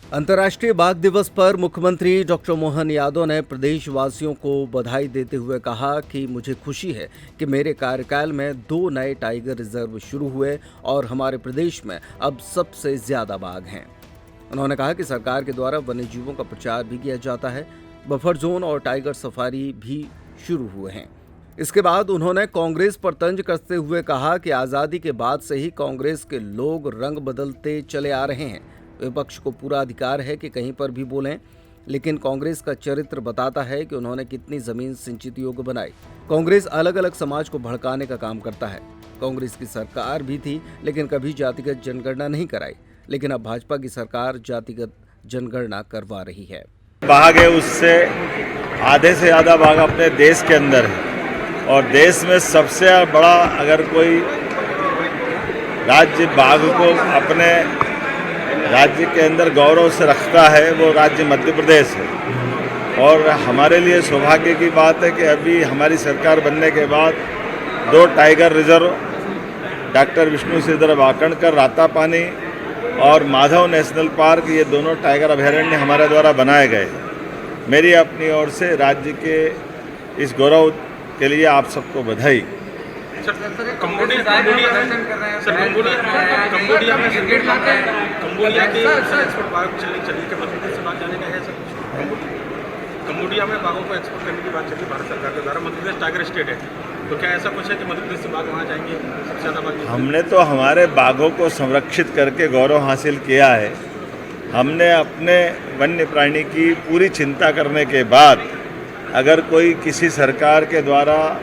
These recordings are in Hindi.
अंतर्राष्ट्रीय बाघ दिवस पर मुख्यमंत्री डॉक्टर मोहन यादव ने प्रदेशवासियों को बधाई देते हुए कहा कि मुझे खुशी है कि मेरे कार्यकाल में 2 नए टाइगर रिजर्व शुरू हुए और हमारे प्रदेश में अब सबसे ज्यादा बाघ हैं। उन्होंने कहा कि सरकार के द्वारा वन्यजीवों का प्रचार भी किया जाता है, बफर जोन और टाइगर सफारी भी शुरू हुए हैं। इसके बाद उन्होंने कांग्रेस पर तंज कसते हुए कहा कि आज़ादी के बाद से ही कांग्रेस के लोग रंग बदलते चले आ रहे हैं। विपक्ष को पूरा अधिकार है कि कहीं पर भी बोलें, लेकिन कांग्रेस का चरित्र बताता है कि उन्होंने कितनी जमीन सिंचित योग्य बनाई। कांग्रेस अलग अलग समाज को भड़काने का काम करता है। कांग्रेस की सरकार भी थी लेकिन कभी जातिगत जनगणना नहीं कराई, लेकिन अब भाजपा की सरकार जातिगत जनगणना करवा रही है। बाघ है, उससे आधे से ज़्यादा बाघ अपने देश के अंदर है और देश में सबसे बड़ा अगर कोई राज्य बाघ को अपने राज्य के अंदर गौरव से रखता है वो राज्य मध्य प्रदेश है। और हमारे लिए सौभाग्य की बात है कि अभी हमारी सरकार बनने के बाद 2 tiger reserve doctor Vishnu सिद्धर Wakankar Ratapani और माधव नेशनल पार्क, ये दोनों टाइगर अभयारण्य हमारे द्वारा बनाए गए। मेरी अपनी ओर से राज्य के इस गौरव के लिए आप सबको बधाई। कंबोडिया के एक्सपोर्ट बाघ चली के मध्य प्रदेश से बात जाने का है सर। कंबोडिया में बाघों को एक्सपोर्ट करने की बात चली भारत सरकार के द्वारा। मध्य प्रदेश टाइगर स्टेट है, तो क्या ऐसा कुछ है कि मध्य प्रदेश से बाघ वहाँ जाएंगे सबसे ज़्यादा बाघ? हमने तो हमारे बाघों को संरक्षित करके गौरव हासिल किया है। हमने अपने वन्य प्राणी की पूरी चिंता करने के बाद अगर कोई किसी सरकार के द्वारा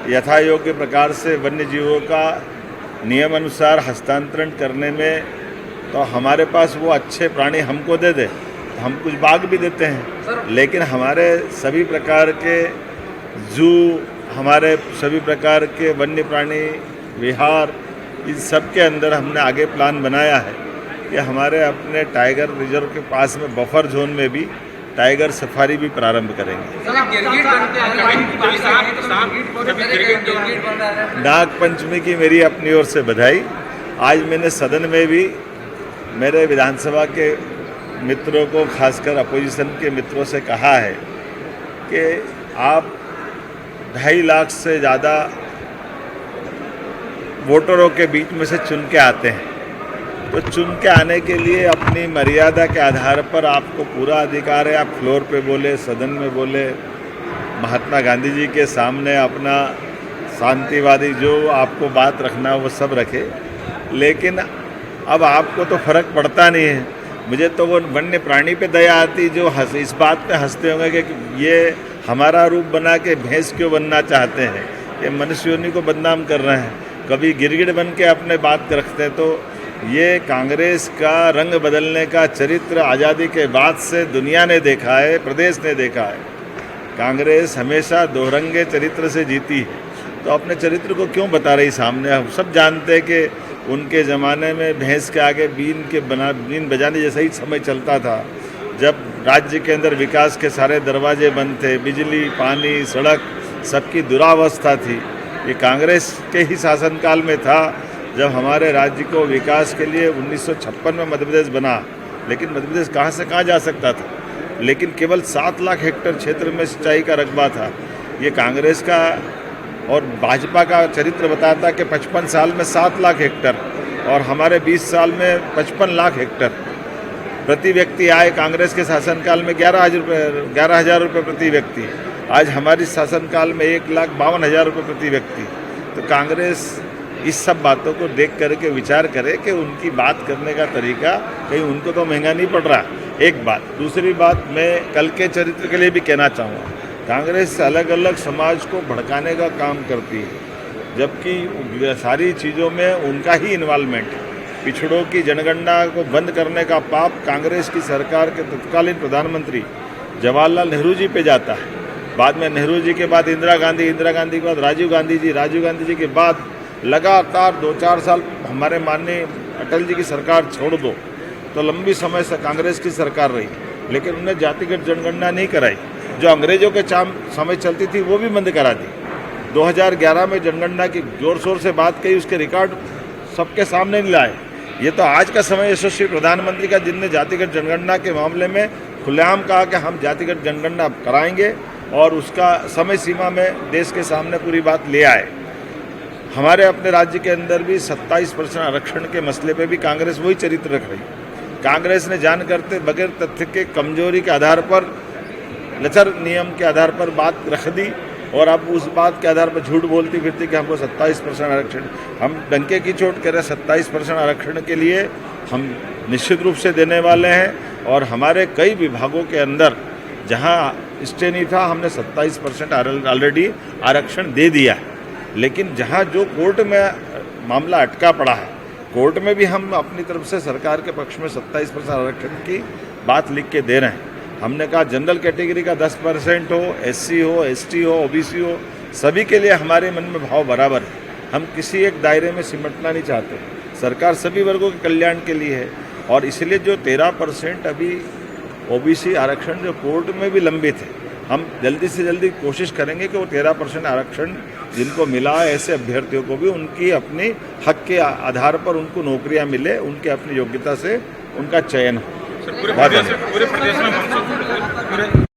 यथा योग्य प्रकार से वन्य जीवों का नियम अनुसार हस्तांतरण करने में तो हमारे पास वो अच्छे प्राणी हमको दे दे, हम कुछ बाघ भी देते हैं। लेकिन हमारे सभी प्रकार के जू, हमारे सभी प्रकार के वन्य प्राणी विहार, इन सब के अंदर हमने आगे प्लान बनाया है कि हमारे अपने टाइगर रिजर्व के पास में बफर जोन में भी टाइगर सफारी भी प्रारंभ करेंगे। नाग पंचमी की मेरी अपनी ओर से बधाई। आज मैंने सदन में भी मेरे विधानसभा के मित्रों को, खासकर अपोजिशन के मित्रों से कहा है कि आप 2.5 लाख से ज़्यादा वोटरों के बीच में से चुन के आते हैं, तो चुन के आने के लिए अपनी मर्यादा के आधार पर आपको पूरा अधिकार है। आप फ्लोर पे बोले, सदन में बोले, महात्मा गांधी जी के सामने अपना शांतिवादी जो आपको बात रखना वो सब रखे। लेकिन अब आपको तो फर्क पड़ता नहीं है। मुझे तो वो वन्य प्राणी पे दया आती जो इस बात पे हंसते होंगे कि ये हमारा रूप बना के भैंस क्यों बनना चाहते हैं, ये मनुष्य योनि को बदनाम कर रहे हैं, कभी गिरगिट बन के अपने बात रखते हैं। तो ये कांग्रेस का रंग बदलने का चरित्र आज़ादी के बाद से दुनिया ने देखा है, प्रदेश ने देखा है। कांग्रेस हमेशा दोरंगे चरित्र से जीती है, तो अपने चरित्र को क्यों बता रही सामने? हम सब जानते हैं कि उनके ज़माने में भैंस के आगे बीन बजाने जैसा ही समय चलता था, जब राज्य के अंदर विकास के सारे दरवाजे बंद थे, बिजली, पानी, सड़क सबकी दुरावस्था थी। ये कांग्रेस के ही शासनकाल में था जब हमारे राज्य को विकास के लिए 1956 में मध्य प्रदेश बना। लेकिन मध्य प्रदेश कहाँ से कहाँ जा सकता था, लेकिन केवल 7 लाख हेक्टेयर क्षेत्र में सिंचाई का रकबा था। ये कांग्रेस का और भाजपा का चरित्र बताता कि 55 साल में 7 लाख हेक्टेयर और हमारे 20 साल में 55 लाख हेक्टेयर प्रति व्यक्ति आए। कांग्रेस के शासनकाल में 11,000 रुपये प्रति व्यक्ति, आज हमारी शासनकाल में 1,52,000 रुपये प्रति व्यक्ति। तो कांग्रेस इस सब बातों को देख करके विचार करे कि उनकी बात करने का तरीका कहीं उनको तो महंगा नहीं पड़ रहा, एक बात। दूसरी बात, मैं कल के चरित्र के लिए भी कहना चाहूँगा, कांग्रेस अलग अलग समाज को भड़काने का काम करती है, जबकि सारी चीज़ों में उनका ही इन्वॉल्वमेंट है। पिछड़ों की जनगणना को बंद करने का पाप कांग्रेस की सरकार के तत्कालीन प्रधानमंत्री जवाहरलाल नेहरू जी पे जाता है। बाद में नेहरू जी के बाद इंदिरा गांधी के बाद राजीव गांधी जी के बाद लगातार 2-4 साल हमारे माननीय अटल जी की सरकार छोड़ दो तो लंबी समय से कांग्रेस की सरकार रही, लेकिन उन्हें जातिगत जनगणना नहीं कराई। जो अंग्रेजों के समय चलती थी वो भी बंद करा दी। 2011 में जनगणना की जोर शोर से बात कही, उसके रिकॉर्ड सबके सामने नहीं लाए। ये तो आज का समय यशस्वी प्रधानमंत्री का, जिनने जातिगत जनगणना के मामले में खुलेआम कहा कि हम जातिगत जनगणना कराएंगे और उसका समय सीमा में देश के सामने पूरी बात ले आए। हमारे अपने राज्य के अंदर भी 27% आरक्षण के मसले पे भी कांग्रेस वही चरित्र रख रही। कांग्रेस ने जान करते बगैर तथ्य के, कमजोरी के आधार पर, लचर नियम के आधार पर बात रख दी और अब उस बात के आधार पर झूठ बोलती फिरती कि हमको 27% आरक्षण। हम डंके की चोट करें 27% आरक्षण के लिए हम निश्चित रूप से देने वाले हैं और हमारे कई विभागों के अंदर जहां स्टे नहीं था, हमने 27% ऑलरेडी आरक्षण दे दिया है। लेकिन जहां जो कोर्ट में मामला अटका पड़ा है, कोर्ट में भी हम अपनी तरफ से सरकार के पक्ष में 27% आरक्षण की बात लिख के दे रहे हैं। हमने कहा जनरल कैटेगरी का 10% हो, SC हो, ST हो, OBC हो, सभी के लिए हमारे मन में भाव बराबर है। हम किसी एक दायरे में सिमटना नहीं चाहते। सरकार सभी वर्गों के कल्याण के लिए है और इसलिए जो 13% अभी OBC आरक्षण जो कोर्ट में भी लंबित है, हम जल्दी से जल्दी कोशिश करेंगे कि वो 13% आरक्षण जिनको मिला है ऐसे अभ्यर्थियों को भी उनकी अपनी हक के आधार पर उनको नौकरियां मिले, उनके अपनी योग्यता से उनका चयन हो। पूरे प्रदेश में